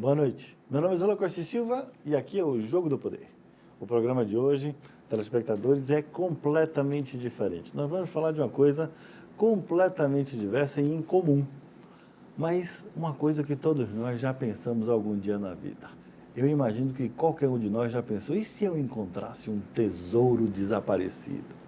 Boa noite. Meu nome é Zé Costa Silva e aqui é o Jogo do Poder. O programa de hoje, telespectadores, é completamente diferente. Nós vamos falar de uma coisa completamente diversa e incomum, mas uma coisa que todos nós já pensamos algum dia na vida. Eu imagino que qualquer um de nós já pensou, e se eu encontrasse um tesouro desaparecido?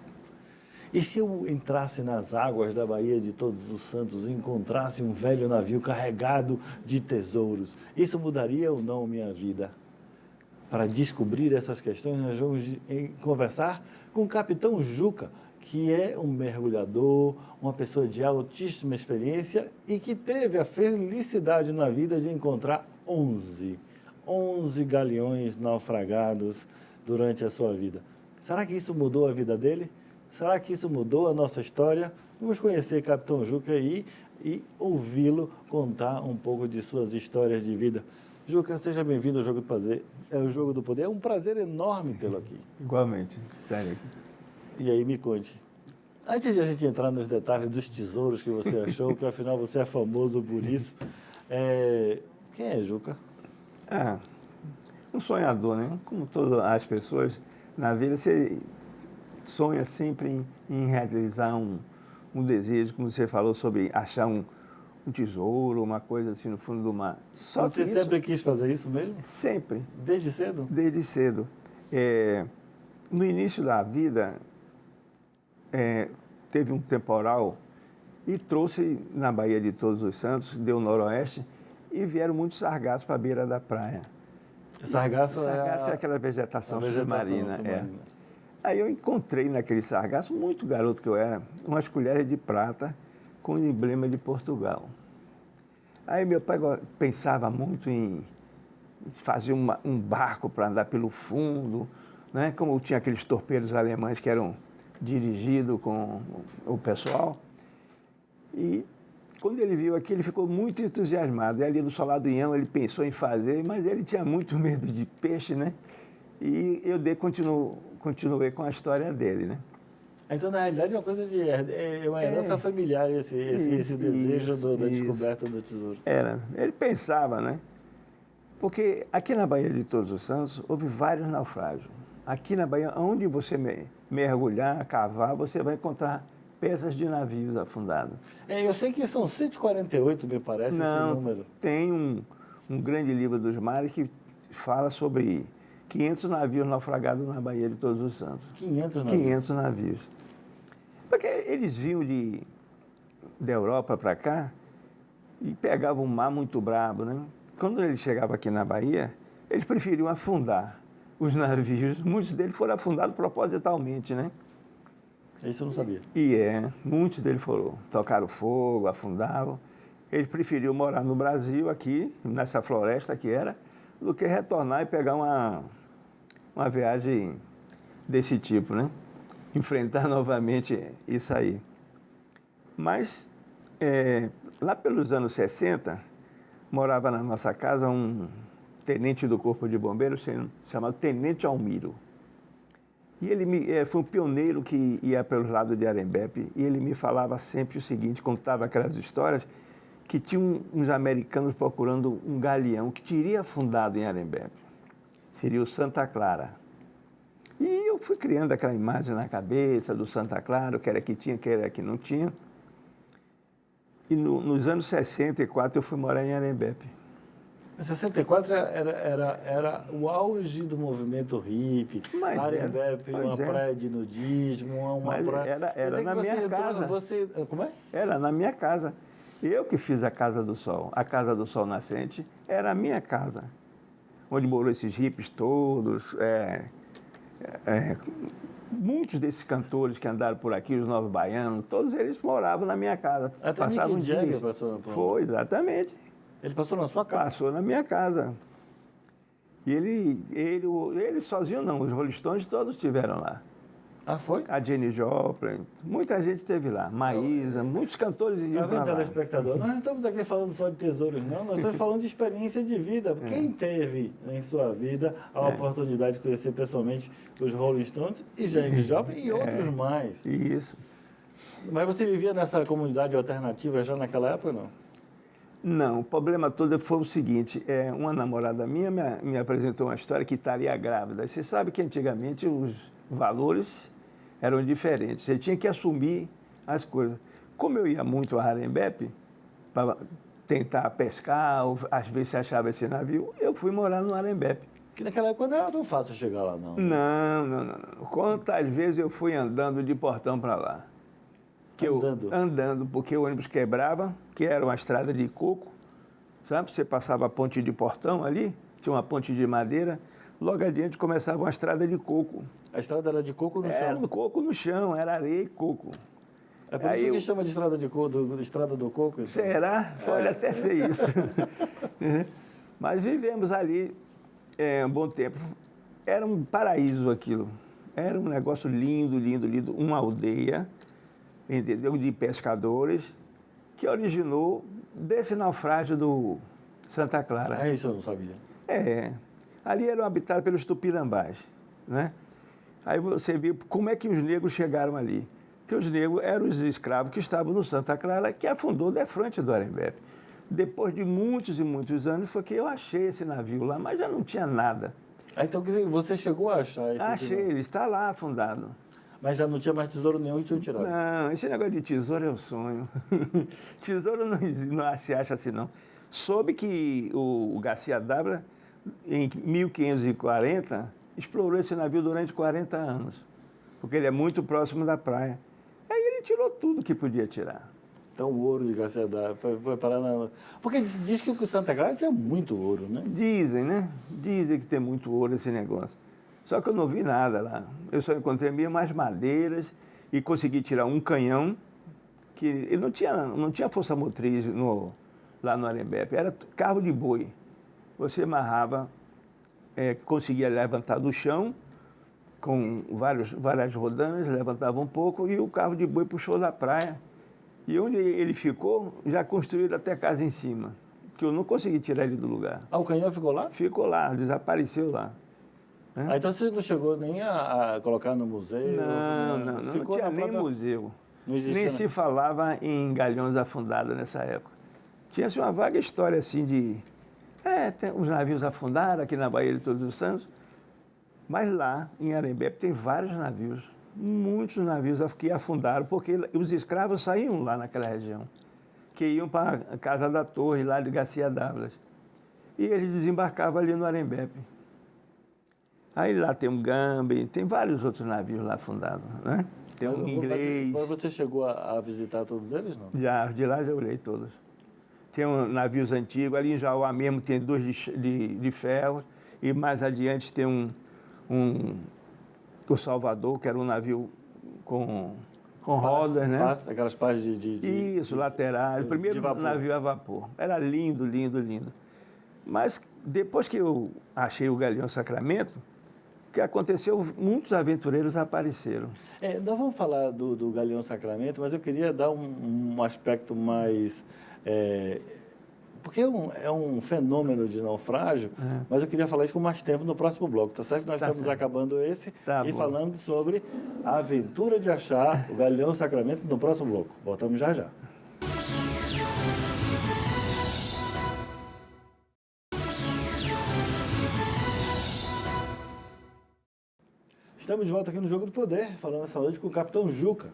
E se eu entrasse nas águas da Baía de Todos os Santos e encontrasse um velho navio carregado de tesouros? Isso mudaria ou não minha vida? Para descobrir essas questões, nós vamos conversar com o Capitão Juca, que é um mergulhador, uma pessoa de altíssima experiência e que teve a felicidade na vida de encontrar 11 galeões naufragados durante a sua vida. Será que isso mudou a vida dele? Será que isso mudou a nossa história? Vamos conhecer Capitão Juca aí e ouvi-lo contar um pouco de suas histórias de vida. Juca, seja bem-vindo ao Jogo do Poder. O Jogo do Poder é um prazer enorme tê-lo aqui. Igualmente, sério. E aí, me conte. Antes de a gente entrar nos detalhes dos tesouros que você achou, que afinal você é famoso por isso, quem é Juca? Um sonhador, né? Como todas as pessoas na vida, você sonha sempre em realizar um desejo, como você falou sobre achar um tesouro, uma coisa assim no fundo do mar. Só você sempre quis fazer isso mesmo? Sempre. Desde cedo? Desde cedo. No início da vida, teve um temporal e trouxe na Baía de Todos os Santos, deu noroeste, e vieram muitos sargassos para a beira da praia. Sargaço é aquela vegetação submarina. Aí eu encontrei naquele sargaço, muito garoto que eu era, umas colheres de prata com o emblema de Portugal. Aí meu pai pensava muito em fazer um barco para andar pelo fundo, né? Como tinha aqueles torpeidos alemães que eram dirigidos com o pessoal. E quando ele viu aqui, ele ficou muito entusiasmado. E ali no Solar do Inhão ele pensou em fazer, mas ele tinha muito medo de peixe, né? E eu continuei com a história dele, né? Então, na realidade, é uma coisa de uma herança familiar, esse desejo da descoberta do tesouro. Ele pensava, né? Porque aqui na Baía de Todos os Santos houve vários naufrágios. Aqui na Baía, onde você mergulhar, cavar, você vai encontrar peças de navios afundados. Eu sei que são 148, me parece, esse número. Tem um grande livro dos mares que fala sobre 500 navios naufragados na Baía de Todos os Santos. 500 navios? 500 navios. Porque eles vinham da Europa para cá e pegavam um mar muito brabo, né? Quando eles chegavam aqui na Bahia, eles preferiam afundar os navios. Muitos deles foram afundados propositalmente, né? Isso eu não sabia. Muitos deles foram. Tocaram fogo, afundavam. Eles preferiam morar no Brasil, aqui, nessa floresta que era, do que retornar e pegar uma viagem desse tipo, né? Enfrentar novamente isso aí. Mas, lá pelos anos 60, morava na nossa casa um tenente do Corpo de Bombeiros chamado Tenente Almiro. E ele foi um pioneiro que ia pelos lados de Arembepe, e ele me falava sempre o seguinte, contava aquelas histórias, que tinha uns americanos procurando um galeão que teria afundado em Arembepe. Seria o Santa Clara. E eu fui criando aquela imagem na cabeça do Santa Clara, que era que tinha, que era que não tinha. E nos anos 64 eu fui morar em Arembepe. Em 64 era o auge do movimento hippie, Arembepe, uma praia de nudismo, uma praia... Era na minha casa. Como é? Era na minha casa. Eu que fiz a Casa do Sol. A Casa do Sol Nascente era a minha casa. Onde morou esses hippies todos. Muitos desses cantores que andaram por aqui, os novos baianos, todos eles moravam na minha casa. Até Mick Jagger passou por... Foi, exatamente. Ele passou na sua casa? Passou na minha casa. E ele sozinho não, os Rolling Stones todos estiveram lá. Ah, foi? A Janis Joplin, muita gente esteve lá. Maísa, muitos cantores iam lá. Tá vendo, lá. telespectador? Nós não estamos aqui falando só de tesouros, não. Nós estamos falando de experiência de vida. Quem teve em sua vida a oportunidade de conhecer pessoalmente os Rolling Stones e Janis Joplin e outros mais? Isso. Mas você vivia nessa comunidade alternativa já naquela época, não? Não, o problema todo foi o seguinte, uma namorada minha me apresentou uma história que estaria grávida. E você sabe que antigamente os valores eram diferentes, você tinha que assumir as coisas. Como eu ia muito a Arembepe, para tentar pescar, ou às vezes se achava esse navio, eu fui morar no Arembepe. Que naquela época não era tão fácil chegar lá, não. Não. Quantas vezes eu fui andando de Portão para lá? Andando, porque o ônibus quebrava, que era uma estrada de coco, sabe? Você passava a ponte de Portão ali, tinha uma ponte de madeira, logo adiante começava uma estrada de coco. A estrada era de coco no chão? Era do coco no chão, era areia e coco. É por isso que chama de estrada de coco, estrada do coco? Então. Será? Pode até ser isso. Mas vivemos ali um bom tempo. Era um paraíso aquilo. Era um negócio lindo, lindo, lindo. Uma aldeia, entendeu? De pescadores, que originou desse naufrágio do Santa Clara. Isso eu não sabia. Ali era habitado pelos tupinambás, né? Aí você viu como é que os negros chegaram ali. Que os negros eram os escravos que estavam no Santa Clara, que afundou defronte do Arembepe. Depois de muitos e muitos anos foi que eu achei esse navio lá, mas já não tinha nada. Então você chegou a achar? Achei, ele está lá afundado. Mas já não tinha mais tesouro nenhum e tinham tirado? Não, esse negócio de tesouro é o sonho. Tesouro não se acha assim, não. Soube que o Garcia d'Abra, em 1540, explorou esse navio durante 40 anos, porque ele é muito próximo da praia. Aí ele tirou tudo que podia tirar. Então o ouro de Garcia d'Abra foi parar na... Porque diz que o Santa Clara tinha muito ouro, né? Dizem, né? Dizem que tem muito ouro esse negócio. Só que eu não vi nada lá. Eu só encontrei mesmo as madeiras e consegui tirar um canhão que ele não tinha força motriz lá no Arembepe. Era carro de boi. Você amarrava, conseguia levantar do chão com várias rodanas, levantava um pouco e o carro de boi puxou da praia. E onde ele ficou, já construíram até casa em cima, que eu não consegui tirar ele do lugar. O canhão ficou lá? Ficou lá, desapareceu lá. Então você não chegou nem a colocar no museu? Não tinha nem museu. Não existia, nem se falava em galhões afundados nessa época. Tinha-se uma vaga história assim de... os navios afundaram aqui na Baía de Todos os Santos, mas lá em Arembepe tem vários navios, muitos navios que afundaram, porque os escravos saíam lá naquela região, que iam para a Casa da Torre, lá de Garcia d'Abra. E eles desembarcavam ali no Arembepe. Aí lá tem um Gambe, tem vários outros navios lá afundados, né? Tem um inglês. Mas você chegou a visitar todos eles, não? Já, de lá já olhei todos. Tem navios antigos, ali em Jauá mesmo tem 2 de ferro, e mais adiante tem o Salvador, que era um navio com rodas, né? Aquelas pás Isso, laterais. O primeiro navio a vapor. Era lindo, lindo, lindo. Mas depois que eu achei o Galeão Sacramento, o que aconteceu, muitos aventureiros apareceram. Nós vamos falar do Galeão Sacramento, mas eu queria dar um aspecto mais... porque é um fenômeno de naufrágio, mas eu queria falar isso com mais tempo no próximo bloco, tá certo? Nós estamos acabando esse e falando sobre a aventura de achar o Galeão Sacramento no próximo bloco. Voltamos já já. Estamos de volta aqui no Jogo do Poder, falando essa noite com o Capitão Juca,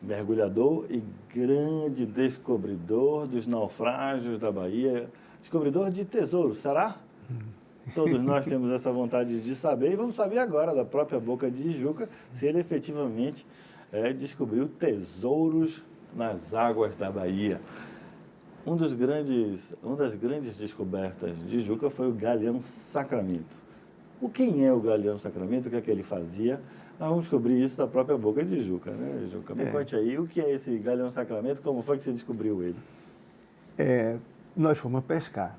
mergulhador e grande descobridor dos naufrágios da Bahia, descobridor de tesouros, será? Todos nós temos essa vontade de saber e vamos saber agora, da própria boca de Juca, se ele efetivamente descobriu tesouros nas águas da Bahia. Uma das grandes descobertas de Juca foi o Galeão Sacramento. Quem é o Galeão Sacramento? O que é que ele fazia? Nós vamos descobrir isso da própria boca de Juca, né, Juca? Me conte aí, o que é esse Galeão Sacramento? Como foi que você descobriu ele? Nós fomos pescar,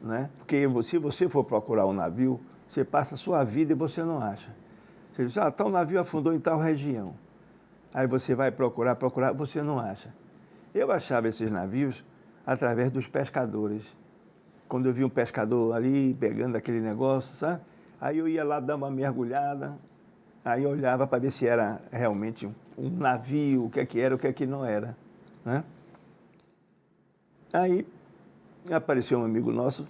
né? Porque se você for procurar um navio, você passa a sua vida e você não acha. Você diz, tal navio afundou em tal região. Aí você vai procurar, você não acha. Eu achava esses navios através dos pescadores. Quando eu vi um pescador ali pegando aquele negócio, sabe? Aí eu ia lá dar uma mergulhada, aí eu olhava para ver se era realmente um navio, o que é que era, o que é que não era, né? Aí apareceu um amigo nosso,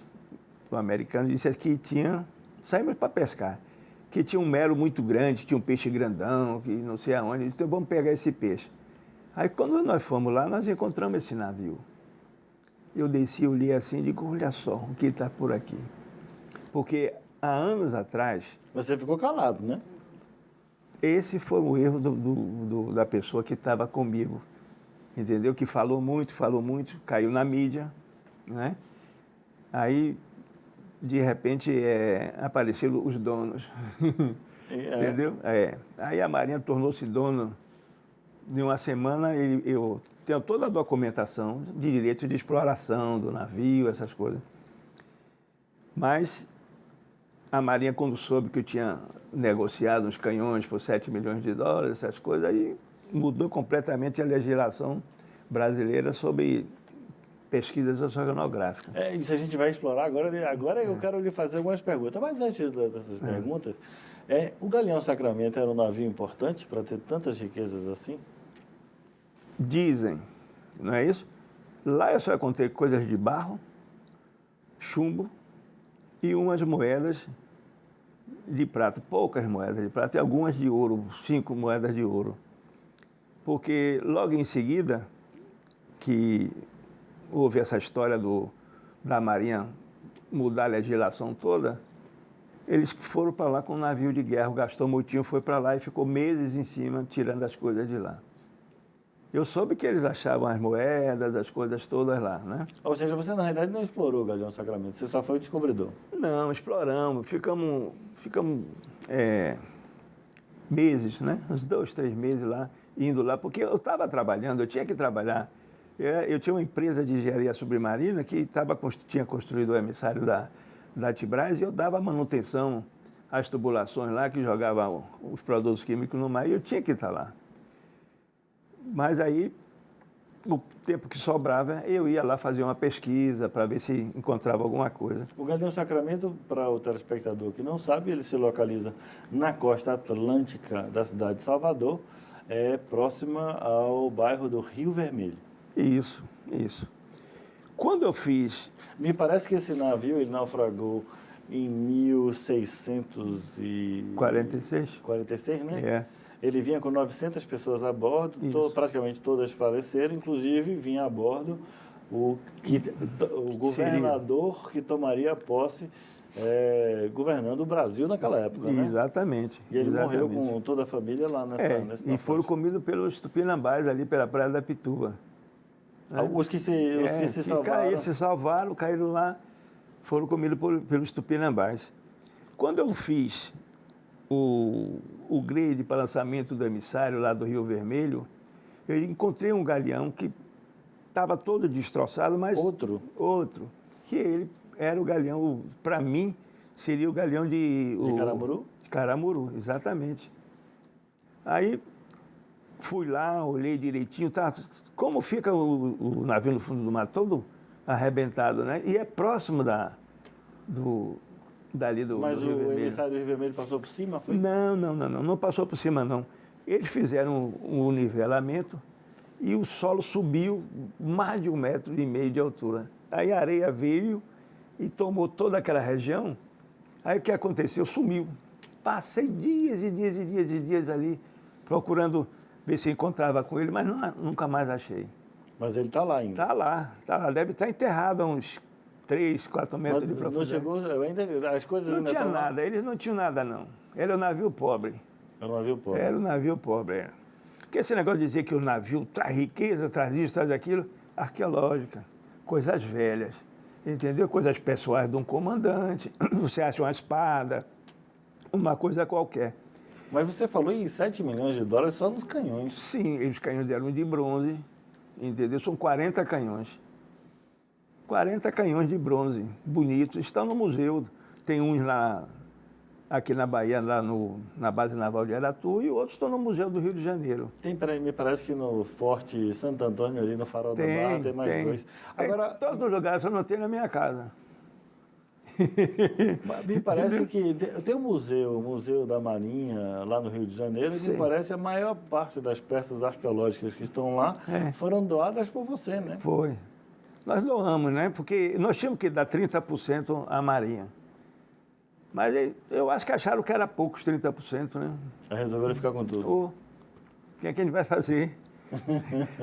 um americano, disse que saímos para pescar, que tinha um mero muito grande, tinha um peixe grandão, que não sei aonde, então vamos pegar esse peixe. Aí quando nós fomos lá, nós encontramos esse navio. Eu desci, olhei assim e digo, olha só o que está por aqui. Porque há anos atrás... Você ficou calado, né? Esse foi o erro da pessoa que estava comigo, entendeu? Que falou muito, caiu na mídia, né? Aí, de repente, apareceram os donos, entendeu? Aí a Marinha tornou-se dona de uma semana, eu tenho toda a documentação de direito de exploração do navio, essas coisas. Mas a Marinha, quando soube que eu tinha negociado uns canhões por 7 milhões de dólares, essas coisas, aí mudou completamente a legislação brasileira sobre pesquisas oceanográficas. Isso a gente vai explorar agora. Agora eu quero lhe fazer algumas perguntas. Mas antes dessas perguntas, o Galeão Sacramento era um navio importante para ter tantas riquezas assim? Dizem, não é isso? Lá eu só encontrei coisas de barro, chumbo e umas moedas de prata, poucas moedas de prata e algumas de ouro, 5 moedas de ouro. Porque logo em seguida que houve essa história da Marinha mudar a legislação toda, eles foram para lá com um navio de guerra, o Gastão Moutinho foi para lá e ficou meses em cima tirando as coisas de lá. Eu soube que eles achavam as moedas, as coisas todas lá, né? Ou seja, você na realidade não explorou o Galeão Sacramento, você só foi o descobridor. Não, exploramos, ficamos meses, né? Uns 2, 3 meses lá, indo lá, porque eu estava trabalhando, eu tinha que trabalhar. Eu tinha uma empresa de engenharia submarina que tinha construído o emissário da Tibraz e eu dava manutenção às tubulações lá, que jogavam os produtos químicos no mar, e eu tinha que estar lá. Mas aí, o tempo que sobrava, eu ia lá fazer uma pesquisa para ver se encontrava alguma coisa. O Galeão Sacramento, para o telespectador que não sabe, ele se localiza na costa atlântica da cidade de Salvador, próxima ao bairro do Rio Vermelho. Isso. Quando eu fiz... Me parece que esse navio ele naufragou em 1646, né? Ele vinha com 900 pessoas a bordo, praticamente todas faleceram, inclusive vinha a bordo o governador que tomaria posse governando o Brasil naquela época, né? Exatamente. E ele morreu com toda a família lá nessa e foram comidos pelos tupinambás ali pela Praia da Pituba. Né? Os que se salvaram. Se salvaram, caíram lá, foram comidos pelos tupinambás. Quando eu fiz o grade para lançamento do emissário lá do Rio Vermelho, eu encontrei um galeão que estava todo destroçado, mas... Outro. Que ele era o galeão, para mim, seria o galeão de Caramuru? De Caramuru, exatamente. Aí fui lá, olhei direitinho, como fica o navio no fundo do mar, todo arrebentado, né? E é próximo dali do Mas Rio Vermelho. O emissário do Rio Vermelho passou por cima? Foi? Não passou por cima, não. Eles fizeram um nivelamento e o solo subiu mais de 1,5 metros de altura. Aí a areia veio e tomou toda aquela região. Aí o que aconteceu? Sumiu. Passei dias e dias ali procurando ver se encontrava com ele, mas nunca mais achei. Mas ele está lá ainda? Está lá. Deve estar enterrado a uns 3, 4 metros de profundidade. Não chegou, as coisas não ainda tinha estão nada, lá? Eles não tinham nada, não. Era um navio pobre. Era um navio pobre? Era um navio pobre, Porque esse negócio de dizer que o navio traz riqueza, traz isso, traz aquilo, arqueológica, coisas velhas, entendeu? Coisas pessoais de um comandante, você acha uma espada, uma coisa qualquer. Mas você falou em 7 milhões de dólares só nos canhões. Sim, os canhões eram de bronze, entendeu? São 40 canhões. 40 canhões de bronze, bonitos, estão no museu. Tem uns aqui na Bahia, lá na base naval de Aratu, e outros estão no Museu do Rio de Janeiro. Me parece que no Forte Santo Antônio, ali no Farol da Barra, tem mais 2. Agora, todos os lugares, só não tem na minha casa. Me parece que tem o Museu da Marinha, lá no Rio de Janeiro, e me parece a maior parte das peças arqueológicas que estão lá foram doadas por você, né? Foi. Nós doamos, né? Porque nós tínhamos que dar 30% à Marinha. Mas eu acho que acharam que era pouco os 30%, né? Aí resolveram ficar com tudo. O que é que a gente vai fazer?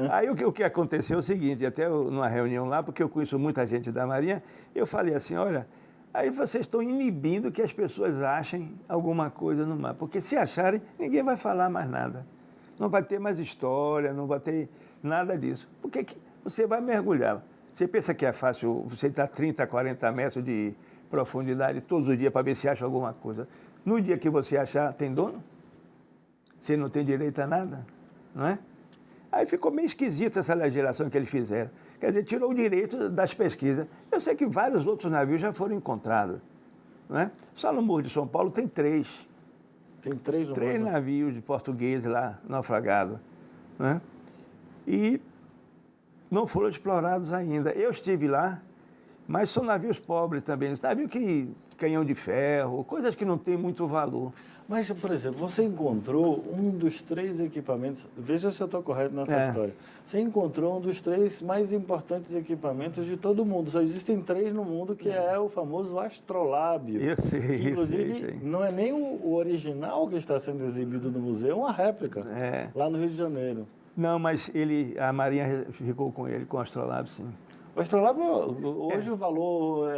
Aí o que aconteceu é o seguinte, até numa reunião lá, porque eu conheço muita gente da Marinha, eu falei assim, olha, aí vocês estão inibindo que as pessoas achem alguma coisa no mar, porque se acharem, ninguém vai falar mais nada. Não vai ter mais história, não vai ter nada disso. Porque você vai mergulhar. Você pensa que é fácil você estar 30, 40 metros de profundidade todos os dias para ver se acha alguma coisa. No dia que você achar, tem dono? Você não tem direito a nada, não é? Aí ficou meio esquisito essa legislação que eles fizeram. Quer dizer, tirou o direito das pesquisas. Eu sei que vários outros navios já foram encontrados, não é? Só no Morro de São Paulo tem 3. Tem 3 no Três Morro? navios de portugueses lá, naufragados, né? E não foram explorados ainda. Eu estive lá, mas são navios pobres também. Navio que canhão de ferro, coisas que não têm muito valor. Mas, por exemplo, você encontrou um dos 3 equipamentos, veja se eu estou correto nessa história. Você encontrou um dos 3 mais importantes equipamentos de todo o mundo. Só existem 3 no mundo, que é o famoso astrolábio. Eu sei, que, inclusive, eu sei. não é nem o original que está sendo exibido no museu, é uma réplica, lá no Rio de Janeiro. Não, mas a Marinha ficou com ele, com o astrolábio, sim. O astrolábio, hoje o valor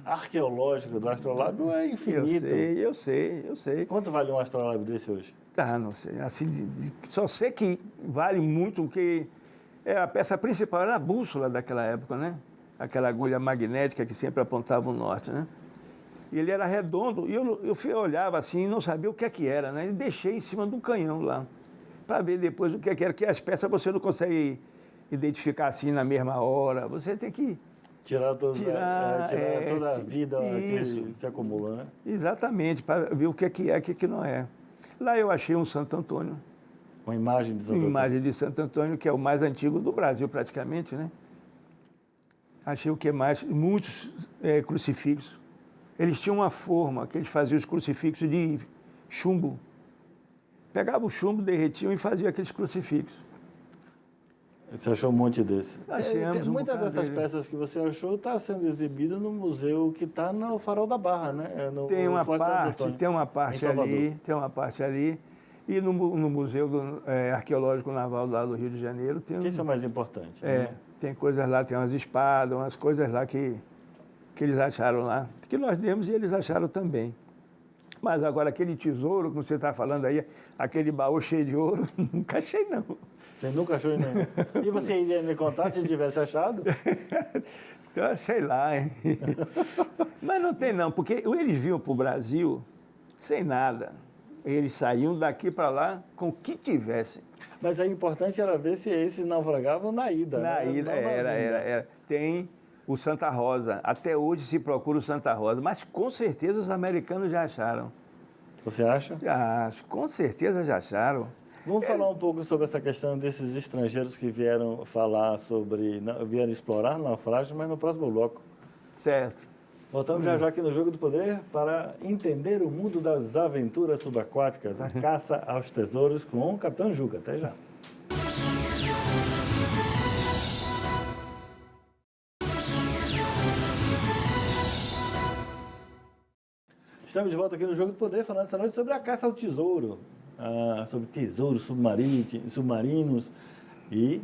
arqueológico do astrolábio é infinito. Eu sei. Quanto vale um astrolábio desse hoje? Não sei. Assim, só sei que vale muito, porque a peça principal era a bússola daquela época, né? Aquela agulha magnética que sempre apontava o norte, né? E ele era redondo, e eu olhava assim e não sabia o que é que era, né? E deixei em cima de um canhão lá, para ver depois o que é que era, que as peças você não consegue identificar assim na mesma hora, você tem que tirar toda a vida isso. que se acumula, né? Exatamente, para ver o que é e o que não é. Lá eu achei um Santo Antônio. Uma imagem de Santo Antônio. Uma imagem de Santo Antônio, que é o mais antigo do Brasil praticamente, né? Achei o que mais? Muitos crucifixos. Eles tinham uma forma que eles faziam os crucifixos de chumbo. Pegavam o chumbo, derretiam e faziam aqueles crucifixos. Você achou um monte desse? Muitas dessas dele. peças que você achou está sendo exibida no museu que está no Farol da Barra, né? Tem uma parte ali. E no Museu Arqueológico Naval lá do Rio de Janeiro tem... Que isso é o mais importante. Né? Tem coisas lá, tem umas espadas, umas coisas lá que eles acharam lá, que nós demos e eles acharam também. Mas agora aquele tesouro, como você está falando aí, aquele baú cheio de ouro, nunca achei não. Você nunca achou nenhum? E você iria me contar se tivesse achado? Sei lá, hein? Mas não tem não, porque eles vinham para o Brasil sem nada. Eles saíam daqui para lá com o que tivessem. Mas o importante era ver se esses naufragavam na ida. Na ida, era. Tem o Santa Rosa. Até hoje se procura o Santa Rosa. Mas com certeza os americanos já acharam. Você acha? Com certeza já acharam. Vamos falar um pouco sobre essa questão desses estrangeiros que vieram falar vieram explorar naufrágio, mas no próximo bloco. Certo. Voltamos já aqui no Jogo do Poder para entender o mundo das aventuras subaquáticas, a caça aos tesouros com o Capitão Juca. Até já. Estamos de volta aqui no Jogo do Poder, falando essa noite sobre a caça ao tesouro, sobre tesouros submarinos e,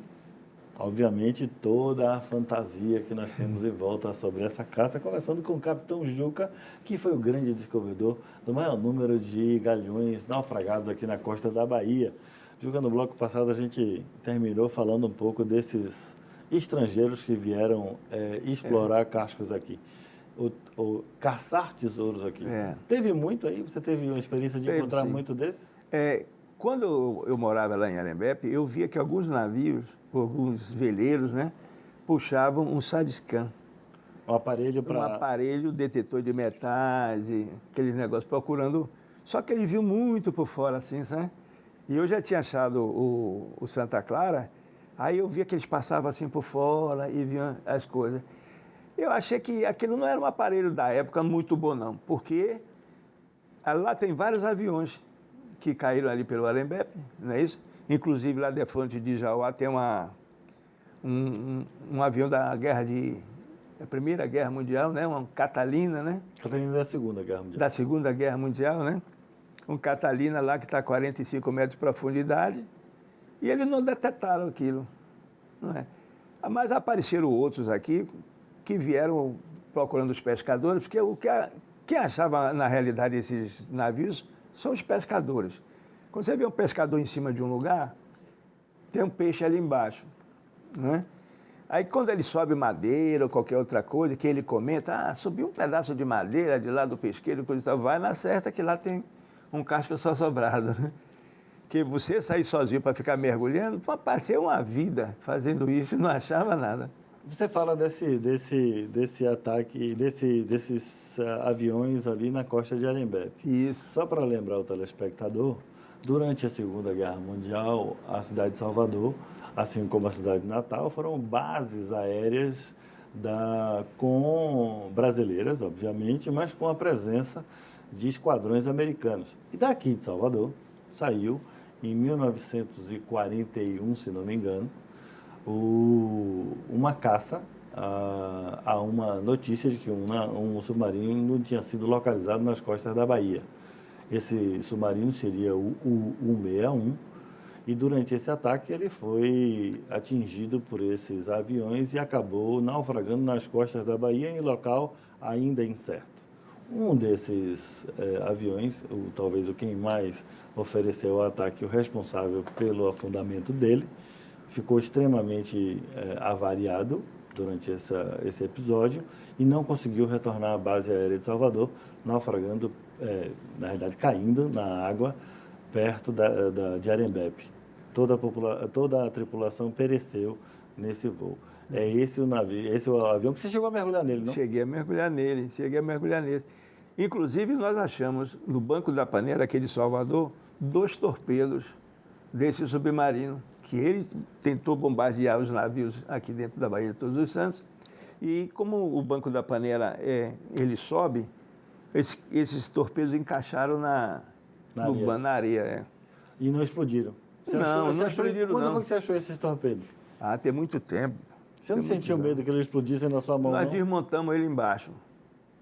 obviamente, toda a fantasia que nós temos em volta sobre essa caça, começando com o Capitão Juca, que foi o grande descobridor do maior número de galeões naufragados aqui na costa da Bahia. Juca, no bloco passado a gente terminou falando um pouco desses estrangeiros que vieram explorar cascos aqui. Caçar tesouros aqui. Teve muito aí? Você teve uma experiência de encontrar muito desses? Quando eu morava lá em Arembepe, eu via que alguns navios, alguns veleiros, né, puxavam um SADSCAN. Um aparelho para... Um aparelho detetor de metais, aqueles negócios, procurando... Só que ele viu muito por fora, assim, sabe? E eu já tinha achado o Santa Clara, aí eu via que eles passavam assim por fora e viam as coisas. Eu achei que aquilo não era um aparelho da época muito bom, não, porque lá tem vários aviões que caíram ali pelo Arembepe, não é isso? Inclusive lá de frente de Jauá tem uma um avião da Primeira Guerra Mundial, né? Um Catalina, né? Catalina da Segunda Guerra Mundial. Da Segunda Guerra Mundial, né? Um Catalina lá que está a 45 metros de profundidade, e eles não detectaram aquilo, não é? Mas apareceram outros aqui que vieram procurando os pescadores, porque quem achava, na realidade, esses navios são os pescadores. Quando você vê um pescador em cima de um lugar, tem um peixe ali embaixo, né? Aí, quando ele sobe madeira ou qualquer outra coisa, que ele comenta, subiu um pedaço de madeira de lá do pesqueiro, coisa e tal, vai na cesta que lá tem um casco só sobrado, né? Que você sair sozinho para ficar mergulhando, passei uma vida fazendo isso e não achava nada. Você fala desse ataque, desses aviões ali na costa de Arembepe. Isso. Só para lembrar o telespectador, durante a Segunda Guerra Mundial, a cidade de Salvador, assim como a cidade de Natal, foram bases aéreas brasileiras, obviamente, mas com a presença de esquadrões americanos. E daqui de Salvador saiu, em 1941, se não me engano, uma caça a uma notícia de que um submarino tinha sido localizado nas costas da Bahia. Esse submarino seria o U-161, e durante esse ataque ele foi atingido por esses aviões e acabou naufragando nas costas da Bahia em local ainda incerto. Um desses aviões, talvez o quem mais ofereceu o ataque, o responsável pelo afundamento dele, ficou extremamente avariado durante esse episódio e não conseguiu retornar à base aérea de Salvador, naufragando, na verdade caindo na água perto de Arembepe. Toda a tripulação pereceu nesse voo. É esse o navio, esse é o avião que você chegou a mergulhar nele, não? Cheguei a mergulhar nele. Inclusive, nós achamos no Banco da Panela, aqui de Salvador, 2 torpedos desse submarino, que ele tentou bombardear os navios aqui dentro da Baía de Todos os Santos. E como o Banco da Panela ele sobe, esses torpedos encaixaram na areia. E não explodiram? Não explodiram, não. Quando foi que você achou esses torpedos? Tem muito tempo. Você não sentiu medo que eles explodissem na sua mão, Nós não? Desmontamos ele embaixo.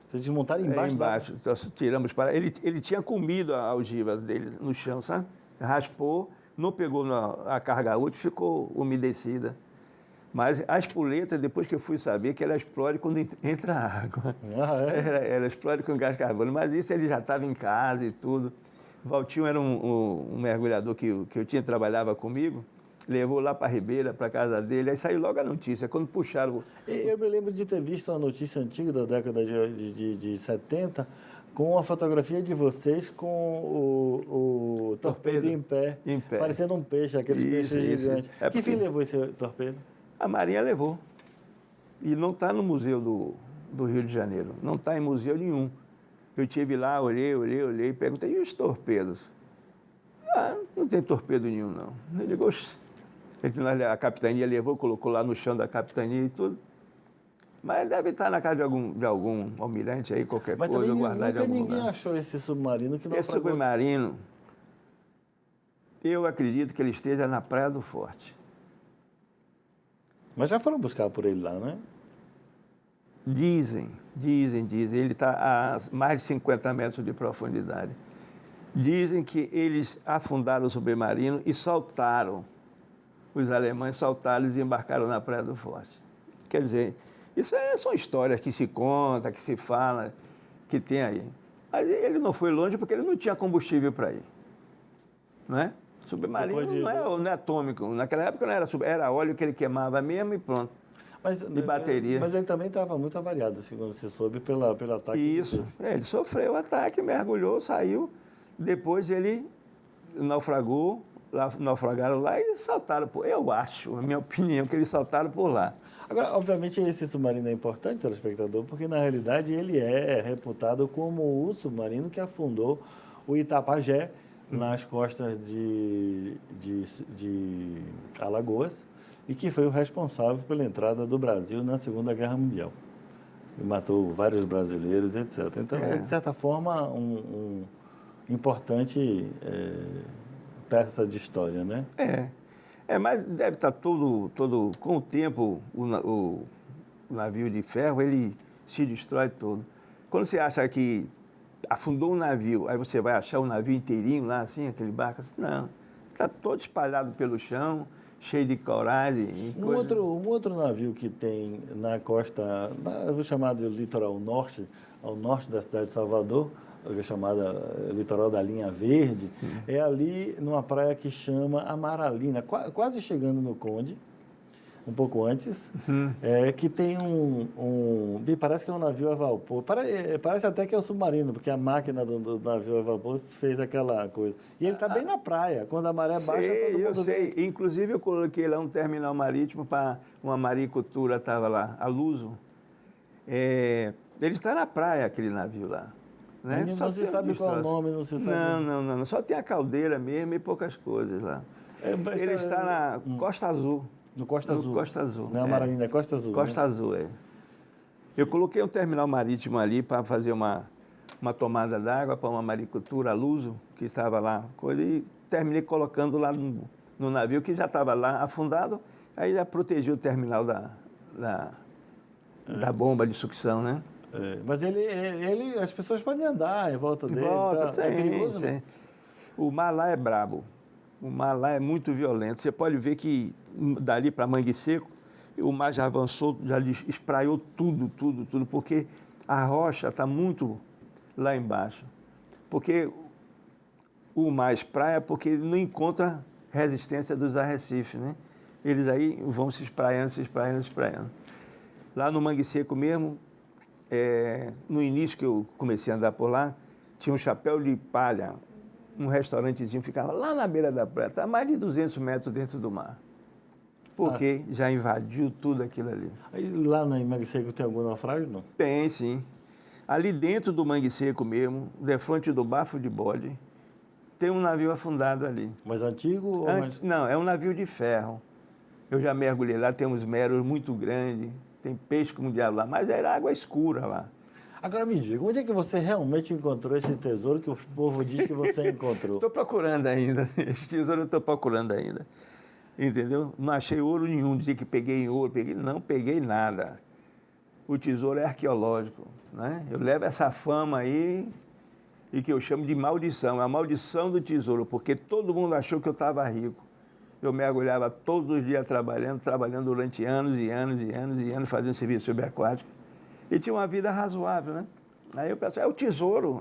Vocês desmontaram embaixo? Embaixo. Nós tiramos para... Ele tinha comido as algivas dele no chão, sabe? Raspou, não pegou a carga útil, ficou umedecida. Mas a espoleta, depois que eu fui saber, que ela explode quando entra água. Ela explode com gás carbônico. Mas isso ele já estava em casa e tudo. Valtinho era um mergulhador que eu trabalhava comigo, levou lá para a Ribeira, para a casa dele, aí saiu logo a notícia, quando puxaram... Eu me lembro de ter visto uma notícia antiga da década de 70, com a fotografia de vocês com o torpedo em pé, parecendo um peixe, aqueles peixes gigantes. Que fim levou esse torpedo? A Marinha levou. E não está no Museu do Rio de Janeiro, não está em museu nenhum. Eu estive lá, olhei, perguntei, e os torpedos? Não tem torpedo nenhum, não. Ele ligou, a capitania levou, colocou lá no chão da capitania e tudo. Mas deve estar na casa de algum almirante aí, qualquer coisa, guardado em algum lugar. Ninguém achou esse submarino que não Esse submarino, eu acredito que ele esteja na Praia do Forte. Mas já foram buscar por ele lá, né? Dizem. Ele está a mais de 50 metros de profundidade. Dizem que eles afundaram o submarino e soltaram. Os alemães soltaram e embarcaram na Praia do Forte. Quer dizer, isso são histórias que se conta, que se fala, que tem aí. Mas ele não foi longe porque ele não tinha combustível para ir. Não é? Submarino não é atômico. Naquela época não era óleo que ele queimava mesmo e pronto. De bateria. Mas ele também estava muito avariado, segundo você soube, pelo ataque. Isso. Ele sofreu o ataque, mergulhou, saiu. Depois ele naufragaram lá e saltaram por... Eu acho, a minha opinião, que eles saltaram por lá. Agora, obviamente, esse submarino é importante, telespectador, porque, na realidade, ele é reputado como o submarino que afundou o Itapajé nas costas de Alagoas, e que foi o responsável pela entrada do Brasil na Segunda Guerra Mundial. E matou vários brasileiros, etc. Então, é de certa forma, importante peça de história, né? Mas deve estar todo com o tempo, o navio de ferro, ele se destrói todo. Quando você acha que afundou um navio, aí você vai achar o navio inteirinho lá, assim, aquele barco, assim, não. Está todo espalhado pelo chão, cheio de corais e coisas. Um outro navio que tem na costa, eu vou chamar de litoral norte, ao norte da cidade de Salvador, que é chamada litoral da Linha Verde, é ali numa praia que chama Amaralina, quase chegando no Conde, um pouco antes, que tem me parece que é um navio a vapor, parece até que é um submarino, porque a máquina do navio a vapor fez aquela coisa. E ele está bem na praia, quando a maré baixa, todo mundo Eu sei. vê. Inclusive, eu coloquei lá um terminal marítimo para uma maricultura, estava lá, a Luso. Ele está na praia, aquele navio lá. Né? Não se sabe qual é o nome, não se sabe. Não. Só tem a caldeira mesmo e poucas coisas lá. Ele está na Costa Azul. No Costa Azul. Costa Azul. Não é Amaralina, é Costa Azul. Costa Azul, Eu coloquei um terminal marítimo ali para fazer uma tomada d'água para uma maricultura, a Luso, que estava lá, e terminei colocando lá no navio, que já estava lá afundado, aí já protegiu o terminal da bomba de sucção, né? Mas as pessoas podem andar em volta dele. É perigoso? Sim. O mar lá é brabo. O mar lá é muito violento. Você pode ver que dali para Mangue Seco, o mar já avançou, já espraiou tudo, porque a rocha está muito lá embaixo. Porque o mar espraia porque ele não encontra resistência dos arrecifes, né? Eles aí vão se espraiando. Lá no Mangue Seco mesmo, no início que eu comecei a andar por lá, tinha um chapéu de palha, um restaurantezinho, ficava lá na beira da praia, está a mais de 200 metros dentro do mar. Porque já invadiu tudo aquilo ali. Aí, lá no Mangue Seco tem algum naufrágio, não? Tem, sim. Ali dentro do Mangue Seco mesmo, defronte do Bafo de Bode, tem um navio afundado ali. Mais antigo? Não, é um navio de ferro. Eu já mergulhei lá, tem uns meros muito grandes, tem peixe como diabo lá, mas era água escura lá. Agora me diga, onde é que você realmente encontrou esse tesouro que o povo diz que você encontrou? Estou procurando ainda. Esse tesouro eu estou procurando ainda. Entendeu? Não achei ouro nenhum, dizer que peguei ouro, não peguei nada. O tesouro é arqueológico, né? Eu levo essa fama aí e que eu chamo de maldição, a maldição do tesouro, porque todo mundo achou que eu estava rico. Eu mergulhava todos os dias trabalhando durante anos e anos, fazendo serviço subaquático. E tinha uma vida razoável, né? Aí eu pensei, é o tesouro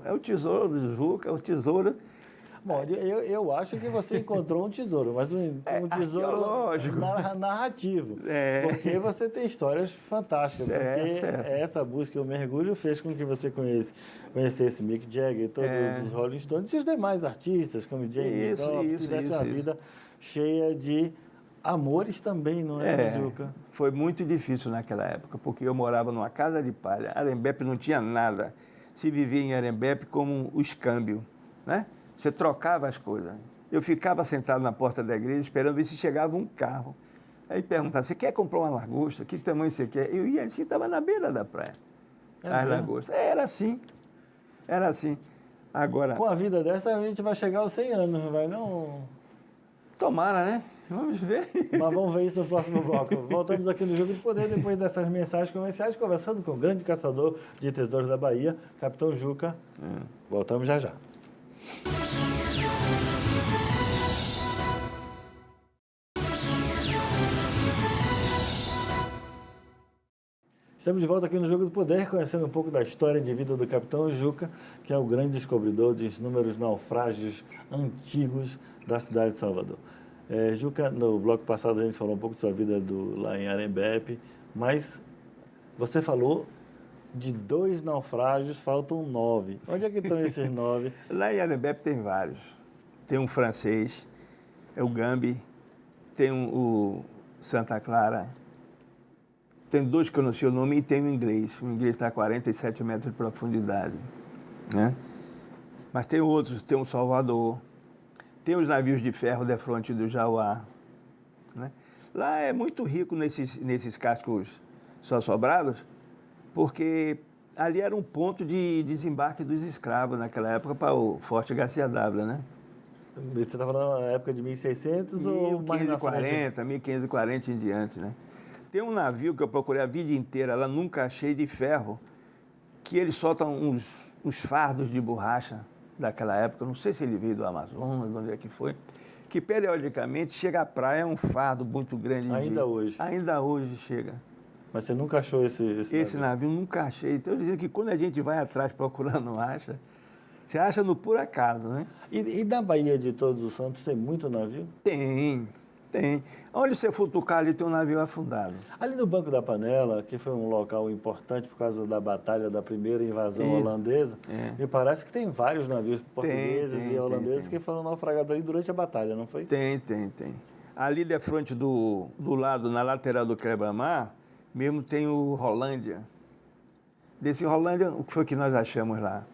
do Juca, é o tesouro. Bom, eu acho que você encontrou um tesouro, mas um tesouro narrativo. Porque você tem histórias fantásticas. Porque essa busca, o mergulho, fez com que você conhecesse Mick Jagger, todos os Rolling Stones e os demais artistas, como James Joplin, tivesse uma vida cheia de amores também, não é, Juca? Foi muito difícil naquela época, porque eu morava numa casa de palha. Arembepe não tinha nada. Se vivia em Arembepe como o escâmbio, né? Você trocava as coisas. Eu ficava sentado na porta da igreja esperando ver se chegava um carro. Aí perguntava, você quer comprar uma lagosta? Que tamanho você quer? Eu ia, que estava na beira da praia. As lagostas. Era assim. Agora... Com a vida dessa, a gente vai chegar aos 100 anos, não vai não? Tomara, né? Vamos ver. Mas vamos ver isso no próximo bloco. Voltamos aqui no Jogo do Poder, depois dessas mensagens comerciais, conversando com o grande caçador de tesouros da Bahia, Capitão Juca. Voltamos já já. Estamos de volta aqui no Jogo do Poder, conhecendo um pouco da história de vida do Capitão Juca, que é o grande descobridor dos inúmeros naufrágios antigos da cidade de Salvador. Juca, no bloco passado a gente falou um pouco de sua vida lá em Arembepe, mas você falou de 2 naufrágios, faltam 9. Onde é que estão esses 9? Lá em Arembepe tem vários. Tem um francês, é o Gambi, tem o Santa Clara, tem 2 que eu não sei o nome e tem o inglês. O inglês está a 47 metros de profundidade, né? Mas tem outros, tem o Salvador, tem os navios de ferro defronte do Jauá, né? Lá é muito rico nesses cascos só sobrados, porque ali era um ponto de desembarque dos escravos naquela época para o Forte Garcia d'Ávila, né? Você está falando na época de 1600 ou mais na frente? 1540 em diante, né? Tem um navio que eu procurei a vida inteira, lá nunca achei, de ferro, que eles soltam uns fardos de borracha daquela época, não sei se ele veio do Amazonas, de onde é que foi, que periodicamente chega à praia um fardo muito grande. Ainda hoje? Ainda hoje chega. Mas você nunca achou esse navio? Nunca achei. Então, eu dizendo que quando a gente vai atrás procurando, não acha, você acha no por acaso, né? E na Baía de Todos os Santos tem muito navio? Tem. Onde você futucar ali tem um navio afundado. Ali no Banco da Panela, que foi um local importante por causa da batalha da primeira invasão holandesa, me parece que tem vários navios portugueses e holandeses que foram naufragados ali durante a batalha, não foi? Tem. Ali de frente do lado, na lateral do quebra-mar, mesmo tem o Rolândia. Desse Rolândia, o que foi que nós achamos lá?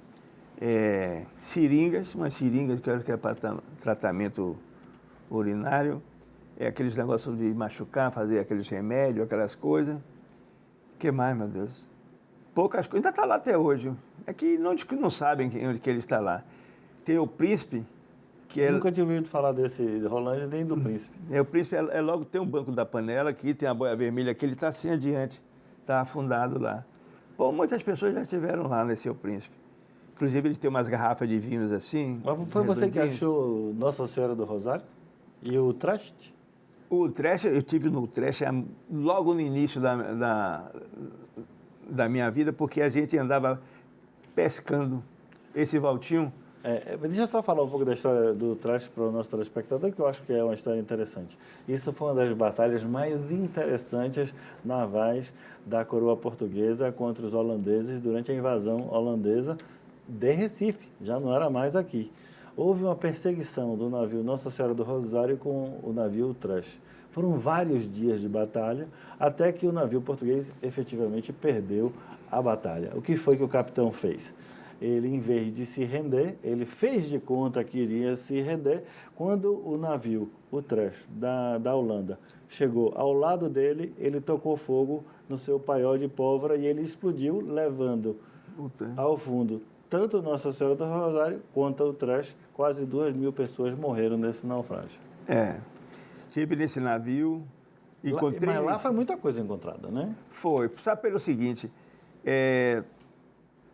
Seringas, umas seringas que eu acho que é para tratamento urinário, aqueles negócios de machucar, fazer aqueles remédios, aquelas coisas. O que mais, meu Deus? Poucas coisas. Ainda está lá até hoje. É que não sabem onde que ele está lá. Tem o Príncipe, que é... Nunca tinha ouvido falar desse Rolândia nem do Príncipe. O Príncipe logo tem um Banco da Panela aqui, tem a Boia Vermelha aqui, ele está assim adiante, está afundado lá. Pô, muitas pessoas já estiveram lá nesse O Príncipe. Inclusive, eles têm umas garrafas de vinhos assim. Mas foi você que achou Nossa Senhora do Rosário? E o Traste? O Traste, eu tive no Traste logo no início da minha vida, porque a gente andava pescando. Esse Valtinho... deixa eu só falar um pouco da história do Traste para o nosso telespectador, que eu acho que é uma história interessante. Isso foi uma das batalhas mais interessantes navais da coroa portuguesa contra os holandeses durante a invasão holandesa de Recife, já não era mais aqui. Houve uma perseguição do navio Nossa Senhora do Rosário com o navio Traste. Foram vários dias de batalha, até que o navio português efetivamente perdeu a batalha. O que foi que o capitão fez? Ele, em vez de se render, ele fez de conta que iria se render. Quando o navio, o Traste, da Holanda, chegou ao lado dele, ele tocou fogo no seu paiol de pólvora e ele explodiu, levando ao fundo tanto Nossa Senhora do Rosário quanto o Traste. Quase 2.000 pessoas morreram nesse naufrágio. Estive nesse navio, encontrei... Mas lá foi muita coisa encontrada, né? Foi. Sabe pelo seguinte,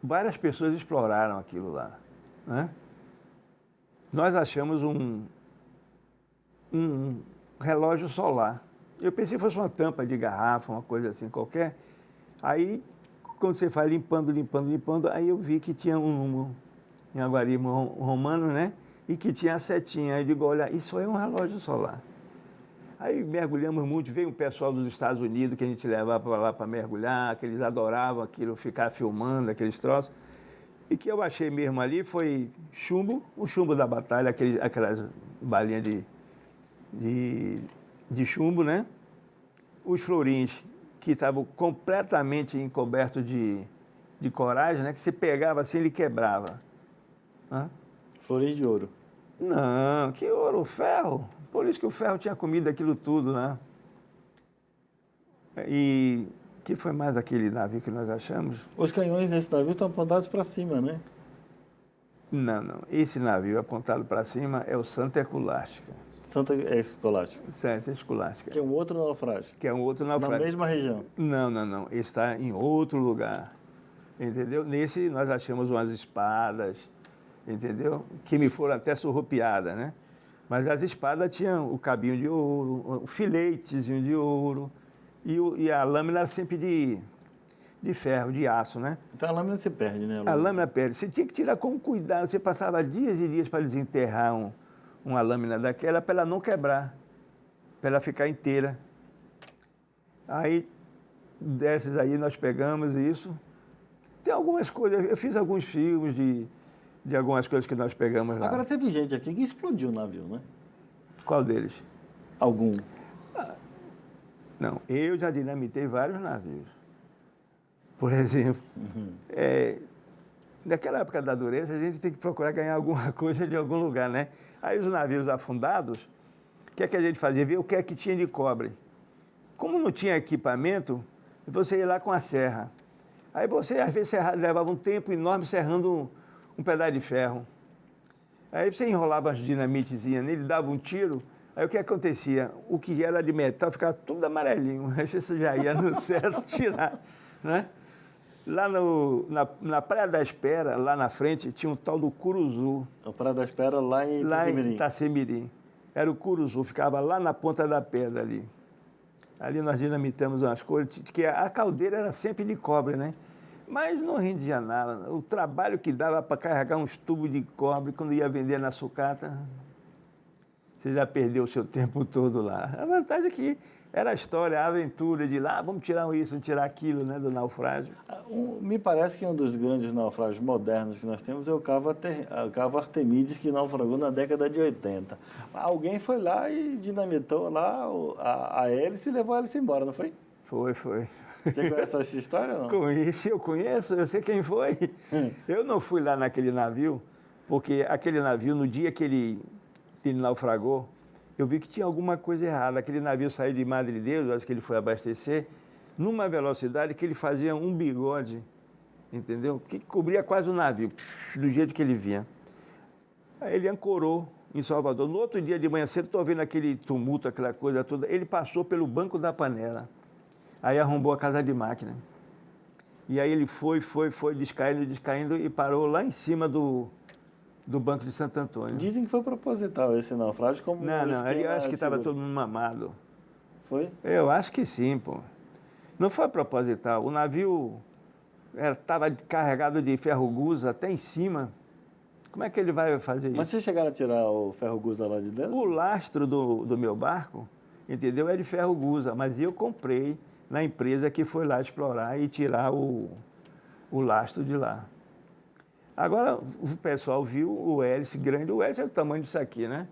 várias pessoas exploraram aquilo lá, né? Nós achamos um relógio solar. Eu pensei que fosse uma tampa de garrafa, uma coisa assim qualquer. Aí, quando você vai limpando, aí eu vi que tinha um número em algarismo romano, né? E que tinha a setinha. Aí eu digo, olha, isso é um relógio solar. Aí mergulhamos muito, veio um pessoal dos Estados Unidos que a gente levava para lá para mergulhar, que eles adoravam aquilo, ficar filmando aqueles troços. E que eu achei mesmo ali foi chumbo, o chumbo da batalha, aquelas balinhas de chumbo, né? Os florins, que estavam completamente encobertos de coragem, né? Que você pegava assim, ele quebrava. Florins de ouro. Não, que ouro, ferro. Por isso que o ferro tinha comido aquilo tudo, né? E que foi mais aquele navio que nós achamos? Os canhões desse navio estão apontados para cima, né? Não. Esse navio apontado para cima é o Santa Escolástica. Santa Escolástica. Santa Escolástica. Que é um outro naufrágio. Que é um outro naufrágio. Na mesma região. Não. Ele está em outro lugar. Entendeu? Nesse nós achamos umas espadas, entendeu? Que me foram até surrupiadas, né? Mas as espadas tinham o cabinho de ouro, o filetezinho de ouro, e a lâmina era sempre de ferro, de aço, né? Então a lâmina se perde, né? A lâmina perde. Você tinha que tirar com cuidado. Você passava dias e dias para desenterrar uma lâmina daquela para ela não quebrar, para ela ficar inteira. Aí, dessas aí, nós pegamos isso. Tem algumas coisas, eu fiz alguns filmes de algumas coisas que nós pegamos lá. Agora, teve gente aqui que explodiu o navio, né? Qual deles? Algum? Não, eu já dinamitei vários navios. Por exemplo, naquela época da dureza, a gente tem que procurar ganhar alguma coisa de algum lugar, né? Aí os navios afundados, o que é que a gente fazia? Ver o que é que tinha de cobre. Como não tinha equipamento, você ia lá com a serra. Aí você, às vezes, levava um tempo enorme serrando um pedaço de ferro. Aí você enrolava as dinamitezinhas nele, dava um tiro, aí o que acontecia? O que era de metal ficava tudo amarelinho, aí você já ia no certo tirar, né? Lá na Praia da Espera, lá na frente, tinha um tal do curuzu. A Praia da Espera lá em Lá em Itacimirim. Itacemirim. Era o curuzu, ficava lá na ponta da pedra ali. Ali nós dinamitamos umas coisas, que a caldeira era sempre de cobre, né? Mas não rendia nada. O trabalho que dava para carregar uns tubos de cobre quando ia vender na sucata, você já perdeu o seu tempo todo lá. A vantagem é que era a história, a aventura de lá, vamos tirar isso, vamos tirar aquilo, né, do naufrágio. Me parece que um dos grandes naufrágios modernos que nós temos é o cavo Artemides, que naufragou na década de 80. Alguém foi lá e dinamitou lá a hélice e levou a hélice embora, não foi? Foi. Você conhece essa história ou não? Conheço, eu sei quem foi. Eu não fui lá naquele navio, porque aquele navio, no dia que ele naufragou, eu vi que tinha alguma coisa errada. Aquele navio saiu de Madre Deus, acho que ele foi abastecer, numa velocidade que ele fazia um bigode, entendeu? Que cobria quase o navio, do jeito que ele vinha. Aí ele ancorou em Salvador. No outro dia de manhã cedo, estou vendo aquele tumulto, aquela coisa toda. Ele passou pelo Banco da Panela. Aí arrombou a casa de máquina. E aí ele foi descaindo e parou lá em cima do Banco de Santo Antônio. Dizem que foi proposital esse naufrágio, como Não, eu acho que estava seguro. todo mundo mamado. Foi? Eu acho que sim, pô. Não foi proposital. O navio estava carregado de ferro-gusa até em cima. Como é que ele vai fazer isso? Mas vocês chegaram a tirar o ferro-gusa lá de dentro? O lastro do meu barco, entendeu? É de ferro-gusa, mas eu comprei na empresa que foi lá explorar e tirar o lastro de lá. Agora, o pessoal viu o hélice grande, o hélice é do tamanho disso aqui, né?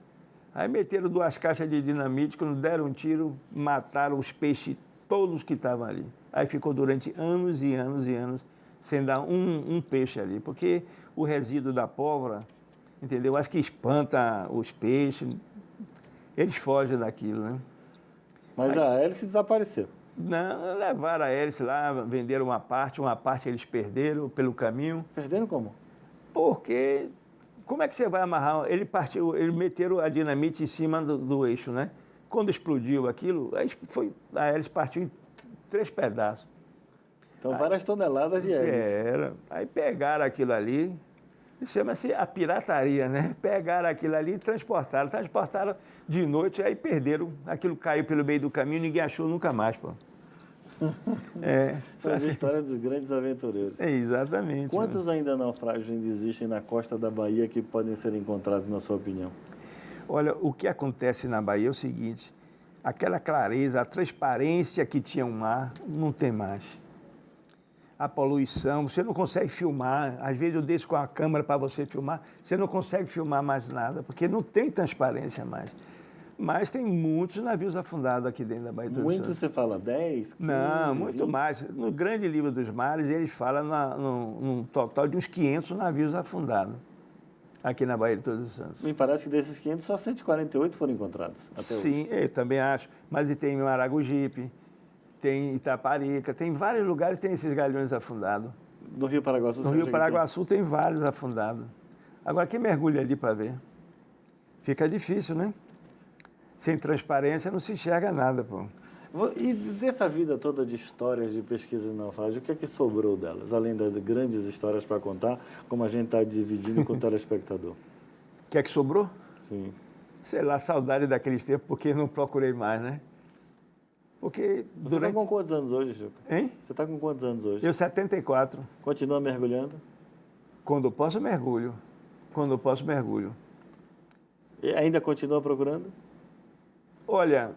Aí meteram 2 caixas de dinamite, quando deram um tiro, mataram os peixes todos que estavam ali. Aí ficou durante anos e anos e anos sem dar um peixe ali, porque o resíduo da pólvora, entendeu? Acho que espanta os peixes, eles fogem daquilo, né? Mas a hélice desapareceu. Não, levaram a hélice lá, venderam uma parte eles perderam pelo caminho. Perderam como? Porque, como é que você vai amarrar? Eles meteram a dinamite em cima do eixo, né? Quando explodiu aquilo, a hélice partiu em 3 pedaços. Então, várias toneladas de hélice. Era. Aí pegaram aquilo ali, chama-se a pirataria, né? Pegaram aquilo ali e transportaram de noite, aí perderam. Aquilo caiu pelo meio do caminho, ninguém achou nunca mais, pô. São as histórias dos grandes aventureiros. Exatamente. Quantos ainda naufrágios ainda existem na costa da Bahia que podem ser encontrados, na sua opinião? Olha, o que acontece na Bahia é o seguinte, aquela clareza, a transparência que tinha o mar, não tem mais. A poluição, você não consegue filmar, às vezes eu deixo com a câmera para você filmar, você não consegue filmar mais nada, porque não tem transparência mais. Mas tem muitos navios afundados aqui dentro da Baía do Todos Muitos, você fala 10, 15, Não, muito 20? mais. No Grande Livro dos Mares, eles falam num total de uns 500 navios afundados aqui na Baía de Todos os Santos. Me parece que desses 500, só 148 foram encontrados até Sim, hoje. eu também acho. Mas tem Maragogipe, tem Itaparica, tem vários lugares que tem esses galhões afundados. No Rio Paraguaçu, No Rio Paraguaçu tem vários afundados. Agora, quem mergulha ali para ver? Fica difícil, né? Sem transparência não se enxerga nada, pô. E dessa vida toda de histórias de pesquisa de naufrágio, o que é que sobrou delas? Além das grandes histórias para contar, como a gente está dividindo com o telespectador. O que é que sobrou? Sim. Sei lá, saudade daqueles tempos, porque não procurei mais, né? Porque Você está com quantos anos hoje, Chico? Hein? Você está com quantos anos hoje? Eu, 74. Continua mergulhando? Quando eu posso, mergulho. Quando eu posso, mergulho. E ainda continua procurando? Olha,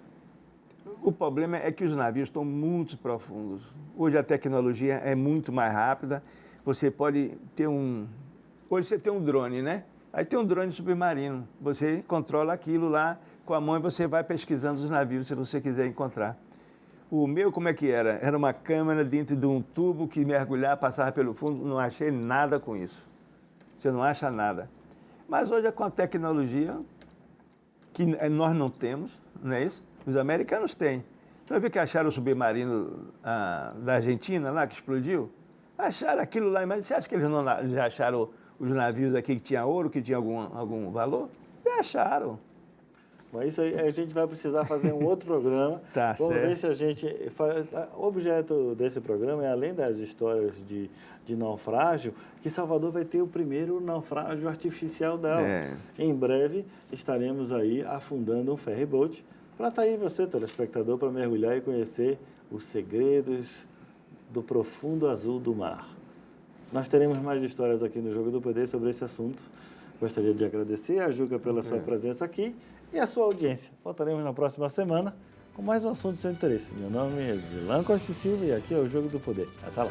o problema é que os navios estão muito profundos. Hoje a tecnologia é muito mais rápida. Você pode ter Hoje você tem um drone, né? Aí tem um drone submarino. Você controla aquilo lá com a mão e você vai pesquisando os navios se você quiser encontrar. O meu, como é que era? Era uma câmera dentro de um tubo que mergulhava, passava pelo fundo. Não achei nada com isso. Você não acha nada. Mas hoje, com a tecnologia, que nós não temos, não é isso? Os americanos têm. Então, viu que acharam o submarino da Argentina lá, que explodiu? Acharam aquilo lá, mas você acha que eles não já acharam os navios aqui que tinha ouro, que tinha algum valor, e acharam. Mas isso aí a gente vai precisar fazer um outro programa. Tá Vamos certo. ver se a gente... O objeto desse programa é, além das histórias de naufrágio, que Salvador vai ter o primeiro naufrágio artificial dela. É. Em breve estaremos aí afundando um ferryboat para estar aí você, telespectador, para mergulhar e conhecer os segredos do profundo azul do mar. Nós teremos mais histórias aqui no Jogo do Poder sobre esse assunto. Gostaria de agradecer a Juca pela sua presença aqui e a sua audiência. Voltaremos na próxima semana com mais um assunto de seu interesse. Meu nome é Zilan Costa Silva e aqui é o Jogo do Poder. Até lá.